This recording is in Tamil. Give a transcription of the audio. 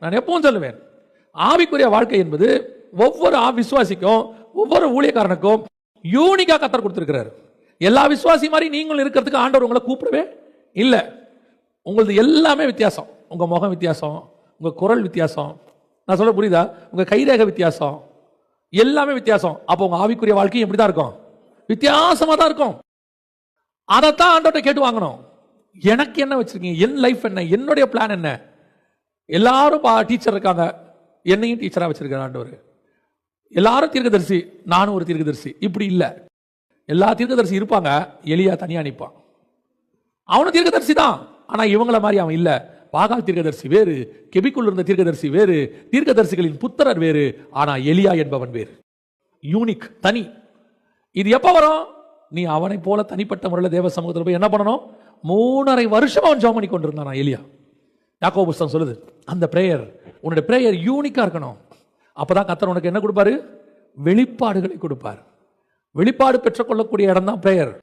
நான் எப்பவும் சொல்லுவேன், ஆவிக்குரிய வாழ்க்கை என்பது ஒவ்வொரு விசுவாசிக்கும் ஒவ்வொரு ஊழியக்காரனுக்கும் யூனிக்கா கத்தர் கொடுத்திருக்கிறார். எல்லா விசுவாசி மாதிரி நீங்களும் இருக்கிறதுக்கு ஆண்டவர் உங்களை கூப்பிடவே இல்லை. உங்களது எல்லாமே வித்தியாசம். உங்க முகம் வித்தியாசம், உங்க குரல் வித்தியாசம், நான் சொல்ல புரியுதா, உங்க கைரேகை வித்தியாசம், எல்லாமே வித்தியாசம். அப்போ உங்க ஆவிக்குரிய வாழ்க்கையும் எப்படிதான் இருக்கும்? வித்தியாசமா தான் இருக்கும். அதைத்தான் ஆண்டவர்கிட்ட கேட்டு வாங்கணும். எனக்கு என்ன வச்சிருக்கீங்க, என் லைஃப் என்ன, என்னுடைய பிளான் என்ன? எல்லாரும் டீச்சர் இருக்காங்க, என்னையும் டீச்சரா வச்சிருக்காரு ஆண்டவர். எல்லாரும் தீர்க்கதரிசி, நானும் ஒரு தீர்க்கதரிசி. இப்படி இல்லை, எல்லா தீர்க்கதரிசி இருப்பாங்க, எலியா தனியா நிற்பான். அவனும் தீர்க்கதரிசி தான், ஆனா இவங்கள மாதிரி அவன் இல்லை. பாகால் தீர்க்கதரிசி வேறு, கெபிக்குள் இருந்த தீர்க்கதரிசி வேறு, தீர்க்கதரிசிகளின் புத்திரர் வேறு, ஆனா எலியா என்பவன் வேறு. யூனிக், தனி. இது எப்ப வரும்? நீ அவனை போல தனிப்பட்ட முறையில் தேவ சமூகத்தில் போய் என்ன பண்ணணும்? 3.5 வருஷம் அவன் ஜெபம் பண்ணி கொண்டிருந்தான் எலியா. யாக்கோபு புத்தகம் சொல்லுது, அந்த பிரேயர், உன்னுடைய பிரேயர் யூனிக்கா இருக்கணும். அப்பதான் கர்த்தர் உனக்கு என்ன கொடுப்பாரு? வெளிப்பாடுகளை கொடுப்பார். வெளிப்பாடு பெற்றுக்கொள்ளக்கூடிய இடம் தான் பிரேயர்.